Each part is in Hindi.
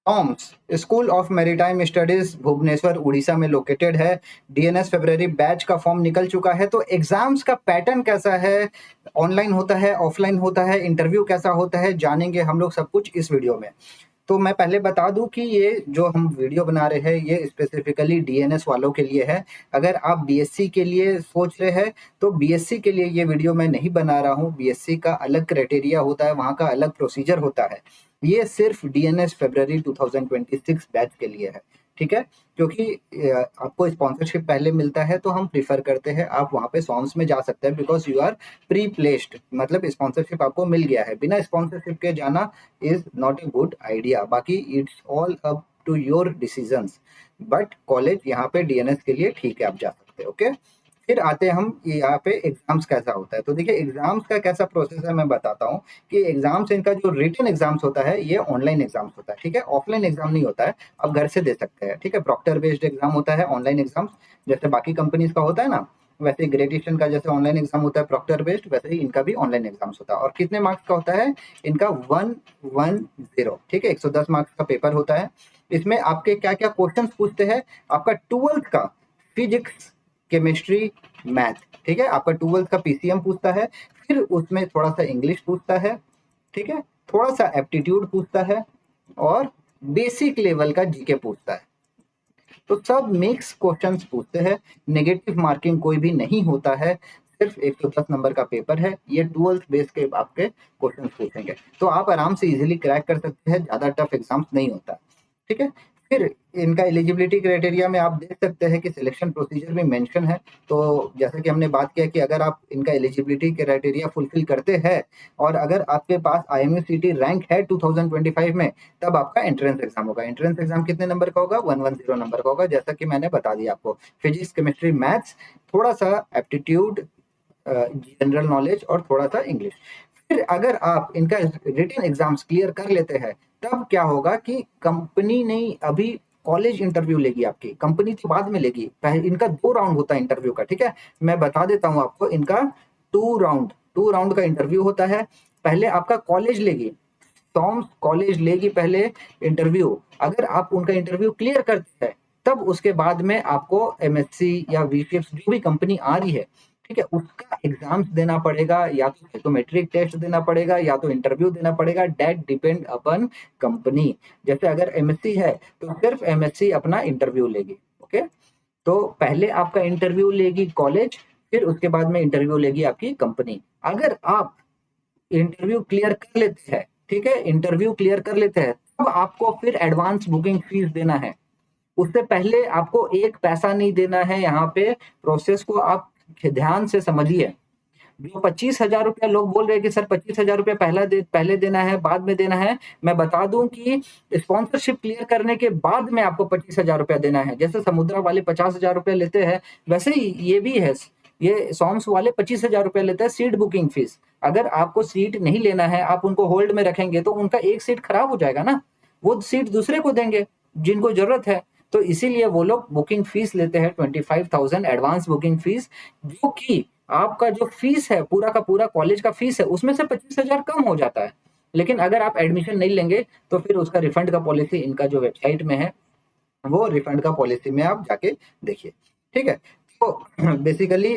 Tom's school of maritime studies Bhubaneswar Orissa में लोकेटेड है। डीएनएस फरवरी बैच का फॉर्म निकल चुका है। तो एग्जाम्स का पैटर्न कैसा है, ऑनलाइन होता है, ऑफलाइन होता है, इंटरव्यू कैसा होता है, जानेंगे हम लोग सब कुछ इस वीडियो में। तो मैं पहले बता दूं कि ये जो हम वीडियो बना रहे हैं ये स्पेसिफिकली डीएनएस वालों के लिए है। अगर आप बीएससी के लिए सोच रहे हैं तो बीएससी के लिए ये वीडियो मैं नहीं बना रहा हूँ। बीएससी का अलग क्राइटेरिया होता है, वहाँ का अलग प्रोसीजर होता है। ये सिर्फ डीएनएस फरवरी 2026 बैच के लिए है, ठीक है। क्योंकि आपको स्पॉन्सरशिप पहले मिलता है तो हम प्रीफर करते हैं आप वहाँ पे सॉन्ग्स में जा सकते हैं, because you are pre placed, मतलब स्पॉन्सरशिप आपको मिल गया है। बिना स्पॉन्सरशिप के जाना is not a good idea. बाकी it's all up to your decisions, but college यहाँ पे डीएनएस के लिए ठीक है, आप जा सकते हैं। ओके, फिर आते हैं हम यहाँ पे एग्जाम्स कैसा होता है। तो देखिए एग्जाम्स का कैसा प्रोसेस है मैं बताता हूँ कि एग्जाम्स, इनका जो रिटन एग्जाम्स होता है ये ऑनलाइन एग्जाम्स होता है, ठीक है। ऑफलाइन एग्जाम नहीं होता है, आप घर से दे सकते हैं, ठीक है। प्रॉक्टर बेस्ड एग्जाम होता है ऑनलाइन एग्जाम्स, जैसे बाकी कंपनीज का होता है ना, वैसे ही ग्रेट ईस्टर्न का जैसे ऑनलाइन एग्जाम होता है प्रॉक्टर बेस्ड, वैसे ही इनका भी ऑनलाइन एग्जाम्स होता है। और कितने मार्क्स का होता है इनका? 110, ठीक है। 110 मार्क्स का पेपर होता है। इसमें आपके क्या क्या क्वेश्चंस पूछते हैं? आपका 12th का फिजिक्स, केमिस्ट्री, मैथ, ठीक है। आपका 12th का पीसीएम पूछता है, फिर उसमें थोड़ा सा इंग्लिश पूछता है, ठीक है। थोड़ा सा एप्टीट्यूड पूछता है और बेसिक लेवल का जीके पूछता है। तो सब मिक्स क्वेश्चंस पूछते हैं। नेगेटिव मार्किंग कोई भी नहीं होता है, सिर्फ 110 नंबर का पेपर है। ये 12th बेस के आपके क्वेश्चंस पूछेंगे, तो आप आराम से इजीली क्रैक कर सकते हैं, ज्यादा टफ एग्जाम्स नहीं होता, ठीक है। फिर इनका एलिजिबिलिटी क्राइटेरिया में आप देख सकते हैं कि सिलेक्शन प्रोसीजर में मेंशन है। तो जैसे कि हमने बात किया कि अगर आप इनका एलिजिबिलिटी क्राइटेरिया फुलफिल करते हैं और अगर आपके पास आईएमयू रैंक है 2025 में, तब आपका एंट्रेंस एग्जाम होगा। एंट्रेंस एग्जाम कितने नंबर का होगा? 110 नंबर का होगा, जैसा कि मैंने बता दिया आपको। फिजिक्स, केमिस्ट्री, मैथ्स, थोड़ा सा एप्टीट्यूड, जनरल नॉलेज और थोड़ा सा इंग्लिश। फिर अगर आप इनका रिटन एग्जाम्स क्लियर कर लेते हैं, तब क्या होगा कि कंपनी नहीं, अभी कॉलेज इंटरव्यू लेगी आपकी, कंपनी तो बाद में लेगी। पहले इनका 2 राउंड होता है इंटरव्यू का, ठीक है। मैं बता देता हूँ आपको, इनका 2 राउंड का इंटरव्यू होता है। पहले आपका कॉलेज लेगी, टॉम्स कॉलेज लेगी पहले इंटरव्यू। अगर आप उनका इंटरव्यू क्लियर करते हैं, तब उसके बाद में आपको एमएससी या वीसीएस जो भी कंपनी आ रही है, ठीक है, उसका एग्जाम्स देना पड़ेगा, या तो साइकोमेट्रिक टेस्ट देना पड़ेगा या तो इंटरव्यू देना पड़ेगा। डेट डिपेंड अपन कंपनी। जैसे अगर एमएससी है तो सिर्फ एमएससी अपना इंटरव्यू लेगी, ओके। तो पहले आपका इंटरव्यू लेगी कॉलेज, फिर उसके बाद में इंटरव्यू लेगी आपकी कंपनी। अगर आप इंटरव्यू क्लियर कर लेते हैं, ठीक है, इंटरव्यू क्लियर कर लेते हैं, तब आपको फिर एडवांस बुकिंग फीस देना है। उससे पहले आपको एक पैसा नहीं देना है। यहाँ पे प्रोसेस को आप ध्यान से समझिए। जो 25,000 रुपया लोग बोल रहे हैं कि सर 25,000 रुपया पहले देना है, बाद में देना है, मैं बता दूं कि स्पॉन्सरशिप क्लियर करने के बाद में आपको 25,000 रुपया देना है। जैसे समुद्रा वाले 50,000 रुपया लेते हैं, वैसे ही ये भी है। ये सॉन्ग्स वाले 25,000 रुपया लेते हैं सीट बुकिंग फीस। अगर आपको सीट नहीं लेना है, आप उनको होल्ड में रखेंगे, तो उनका एक सीट खराब हो जाएगा ना, वो सीट दूसरे को देंगे जिनको जरूरत है। तो इसीलिए वो लोग बुकिंग फीस लेते हैं 25,000 एडवांस बुकिंग फीस, जो कि आपका जो फीस है, पूरा का पूरा कॉलेज का फीस है, उसमें से 25,000 कम हो जाता है। लेकिन अगर आप एडमिशन नहीं लेंगे तो फिर उसका रिफंड का पॉलिसी इनका जो वेबसाइट में है, वो रिफंड का पॉलिसी में आप जाके देखिए, ठीक है। तो बेसिकली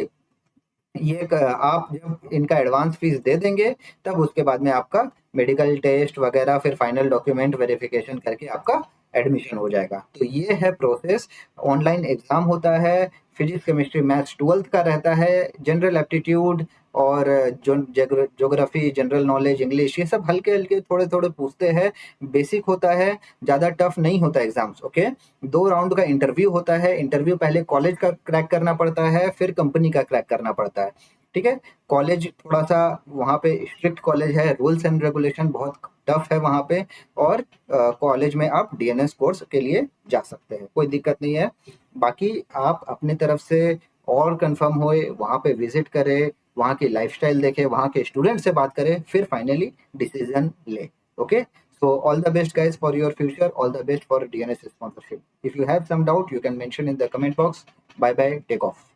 ये आप जब इनका एडवांस फीस दे देंगे, तब उसके बाद में आपका मेडिकल टेस्ट वगैरह, फिर फाइनल डॉक्यूमेंट वेरिफिकेशन करके आपका एडमिशन हो जाएगा। तो ये है प्रोसेस। ऑनलाइन एग्जाम होता है। फिजिक्स, केमिस्ट्री, मैथ्स 12th का रहता है। जनरल एप्टीट्यूड और ज्योग्राफी, जनरल नॉलेज, इंग्लिश, ये सब हल्के हल्के थोड़े थोड़े पूछते हैं। बेसिक होता है, ज़्यादा टफ नहीं होता एग्जाम्स, ओके। 2 राउंड का इंटरव्यू होता है। इंटरव्यू पहले कॉलेज का क्रैक करना पड़ता है, फिर कंपनी का क्रैक करना पड़ता है, ठीक है। कॉलेज थोड़ा सा वहाँ पे स्ट्रिक्ट कॉलेज है, रूल्स एंड रेगुलेशन बहुत टफ है वहाँ पे। और कॉलेज में आप डीएनएस कोर्स के लिए जा सकते हैं, कोई दिक्कत नहीं है। बाकी आप अपनी तरफ से और कंफर्म होए, वहाँ पे विजिट करें, वहाँ की लाइफस्टाइल देखें, वहाँ के स्टूडेंट से बात करें, फिर फाइनली डिसीजन ले, okay. So all the best guys for your future, all the best for DNS sponsorship. If you have some doubt, you can mention in the comment box. Bye bye, take off.